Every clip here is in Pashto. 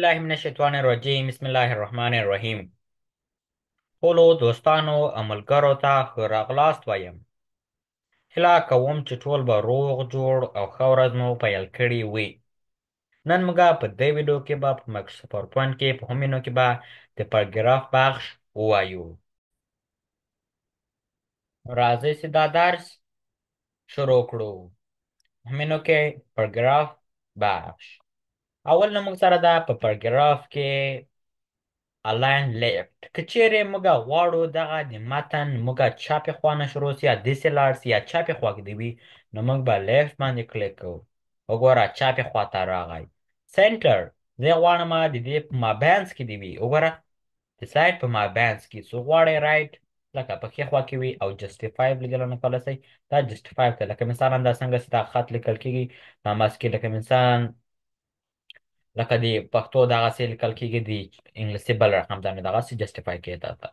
بالله من الشیطان الرجیم بسم الله الرحمن الرحیم. ټولو دوستانو او ملګرو ته ښه راغلاست وایم. هیله کوم چې ټول به روغ جوړ او ښه ورځ مو پیل کړې وي. نن موږ په دې ویډیو کې به په مایکروسافټ پاورپوینټ کې په همینو کې به د پاراګراف بخش ووایو. راځئ چې دا درس شروع کړو. همینو کې پاراګراف بخش. اول نه موږ سره دا په پاراګراف کې الاین لیفت که چیرې موږ غواړو دغه د متن موږ چپې خوا نه شروع سي یا داسې لاړ سي یا چپې خوا کې دی وي نو موږ به لیفت باندې کلیک کوو. وګوره چپې خوا ته راغی. سنټر زه غواړم د دې په مابینځ کې دی وي. وګوره د سایډ په مابینځ کې څو غواړئ رایټ لکه په ښي خوا کې وي او جسټیفای لیکل نه کولی شئ دا جسټیفای کړئ. لکه مثلا دا څنګه چې دا خط لیکل کېږي دا ماسک کې لکه مثلا لکه د پښتو دغسې لیکل کېږي د انګلیسي بل رقم دا نو دغسې جسټیفای کېده ده.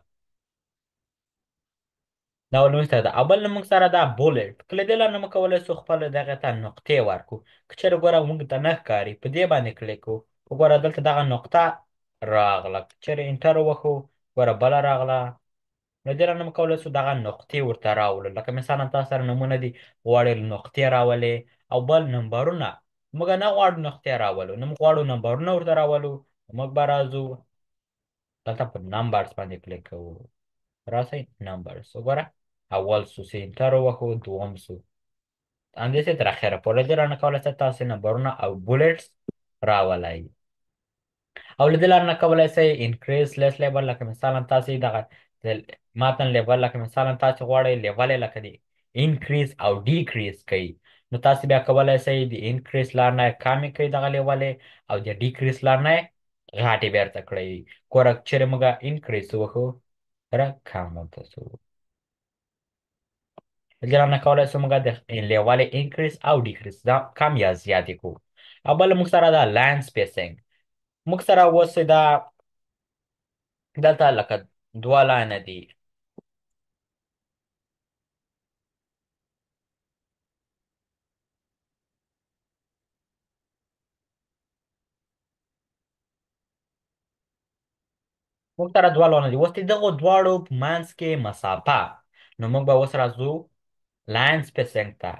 دا ولوسته ده. او بل موږ سره دا بولټ کله دې لاره نه موږ کولی شو خپل دغه ته نقطې ورکړو. که چېرې ګوره موږ ته نه ښکاري په دې باندې کلیک کوو. وګوره دلته دغه نقطه راغله. که چېرې انټر ووهو ګوره بله راغله. نو دې لاره نه موږ کولی شو دغه نقطې ورته راولو. لکه مثلا تاسو سره نومونه دي غواړئ نقطې راولې او بل نمبرونه موږ نه غواړو نقطې راولو نه موږ غواړو نمبرونه ورته راولو. موږ به راځو دلته په نمبرز باندې کلیک کوو. راسئ نمبرز وګوره اول سو چې انټر ووهو دوم سو همداسې تر اخره پورې دې رانه کولی شئ تاسې نمبرونه او بولټس راولئ. او له دې لارې نه کولی شئ انکریز لیس لیبل لکه مثلا تاسې دغه د متن لیبل لکه مثلا تاسې غواړئ لیبل یې لکه د انکریز او ډیکریز کوي نو تاسې بیا کولی شئ د انکریز لار نه کمې کړئ دغه لیبل او د ډیکریز لار نه غټې بیرته کړئ. ګوره چېرې موږ انکریز وکړو کم ورته شو. دې لاره نه کولی شو موږ د لیول انکریز او ډیکریز دا کم یا زیاتې کړو. او بله موږ سره دا لاین سپیسینګ موږ سره اوس دا دلته لکه دوه لاینه دي. موږ سره دوه لاینه دي. اوس د دغو دواړو په منځ کې مسافه نو موږ به اوس راځو لاین سپیسینګ ته.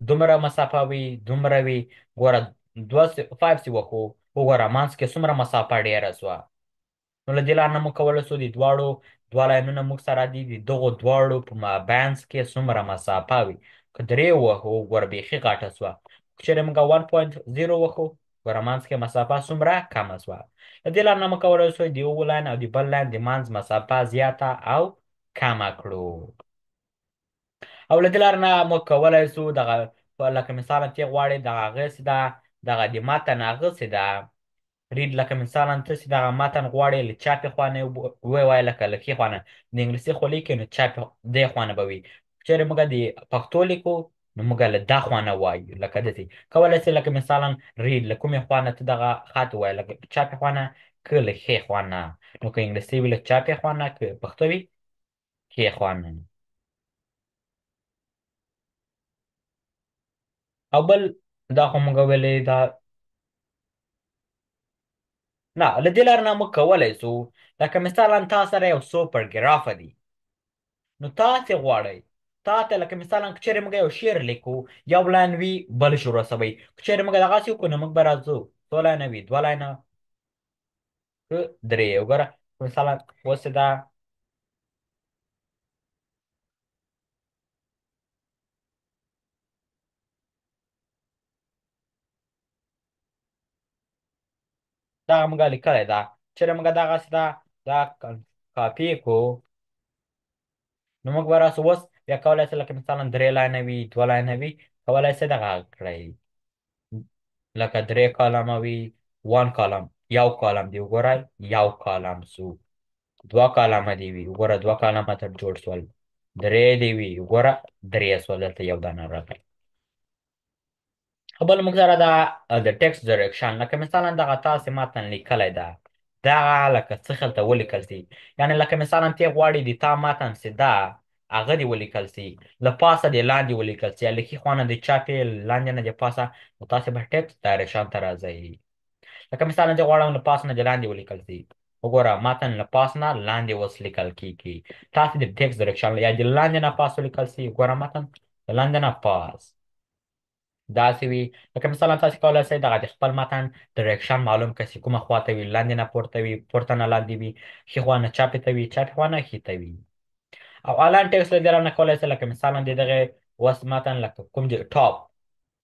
دومره مسافه وي دومره وي. ګوره 5 سي وښو وګوره منځ کې څومره مسافه ډېره شوه. نو له دې لارې نه موږ کولی شو د دواړو دوه لاینونه موږ سره دي د دغو دواړو په مابینځ کې څومره مسافه وي. که 3 ووهو ګوره بیخي غټه شوه. که چېرې موږ 1.0 وښو ګوره منځ کې مسافه څومره کمه شوه. له دې لارې نه موږ کولی شو د یو لاین او د بل لاین د منځ مسافه زیاته او کمه کړو. او له دې لارې نه موږ کولی شو دغه لکه مثالا ته غواړې دغه هغسې ده دغه د متن هغسې ده رید لکه مثلا ته چې دغه متن غواړې له چپې خوا نه ووایې لکه له ښي خوا نه د انګلیسي خو لیکې نو چپې دې خوا نه به وي. چېرې موږ د پښتو لیکو نو موږ له دا خوا نه وایو لکه داسې کولی شې لکه مثلا رید له کومې خوا نه ته دغه خط ووایې لکه چپې خوا نه که له ښې خوا نه. نو که انګلیسي وي له چپې خوا نه که پښتو وي ښې خوا نه. او بل دا خو موږ ویلې دا نه له دې لارې نه موږ کولی شو لکه مثلا تا سره یو څو پاراګرافه دي نو تاسې غواړئ تا ته لکه مثلا که چېرې موږ یو شعر لیکو یو لاین وي بل شعر رسوئ. که چېرې موږ دغسې وکړو نو موږ به راځو څو لاینه وي دوه لاینه که درې. وګوره مثلا اوس دا دغه موږ لیکلی ده. چېرې موږ دغسې دا کاپي کړو نو موږ به راسو اوس بیا کولی شو لکه مثلا درې لاینه وي دوه لاینه وي کولی شئ دغه کړئ لکه درې کالمه وي 1 کالم یو کالم دی وګورئ یو کالم سو. دوه کالمه دې وي وګوره دوه کالمه تر جوړ شول. درې دې وي وګوره درې شول دلته یو دانه راغی. بل موږ سره د ټکسټ ډایرکشن لکه مثلا دغه تاسې متن لیکلی ده دغه لکه څه هلته ولیکل سي. یعنې لکه مثلا ته غواړې د تا متن چې ده هغه دې ولیکل سي له پاسه دې لاندې ولیکل سي یا له ښي خوا نه د چاپې لاندې نه د پاسه نو تاسې به ټکسټ ډایرکشن ته راځئ. لکه مثلا زه غواړم له پاس نه دې لاندې ولیکل سي. وګوره متن له پاس نه لاندې اوس لیکل کیږي. تاسو د ټیکس ډایرکشن یا د لاندې نه پاس ولیکل سي. ګوره متن د لاندې نه پاس داسې وي. لکه مثلا تاسو کولی شئ دغه د خپل متن ډایرکشن معلوم کړئ چې کومه خواته وي. لاندې نه پورته وي، پورته نه لاندې وي، ښي خوا نه چپې ته وي، چپې خوا نه ښي ته وي. او الان ټیکس له دې رانه کولی شئ لکه مثلا د دغه اوس متن لکه کوم د ټاپ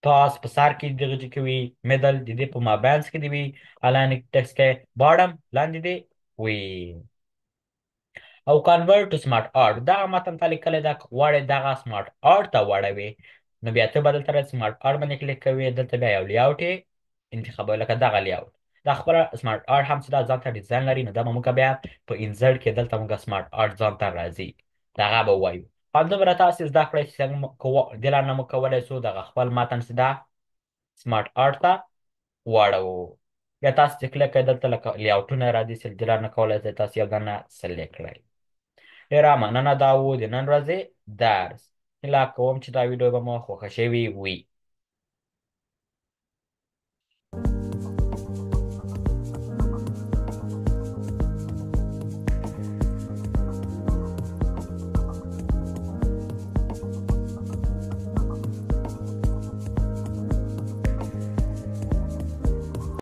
پاس په سر کې دغه چې کې وي، میدل د دې په مابینځ کې دی وي، الان ټیکس کې باډم لاندې دی وي. او کنورټ ټو سمارټ آرټ دغه متن ته لیکلی ده، که غواړې دغه سمارټ آرټ ته واړوې نو بیا ته به دلته راځې سمارټ آرټ باندې کلیک کوې، دلته بیا یو لیاوټ یې انتخابوې لکه دغه لیاوټ. دا خپله سمارټ آرټ هم چې دا ځان ته ډیزاین لري نو دا به موږ بیا په انزرټ کې دلته موږ سمارټ آرټ ځان ته راځي دغه به ووایو. همدومره تاسې زده کړئ چې څنګه دې لاره نه موږ کولی شو دغه خپل متن چې دا سمارټ آرټ ته واړوو. بیا تاسو چې کلیک کوئ دلته لکه لیاوټونه راځي چې دې لاره نه کولی شئ تاسو یو دانه سلیکټ کړئ. ډېره مننه دا و د نن ورځې درس. هیله کوم چې دا ویډیو به مو خوښه شوې وي.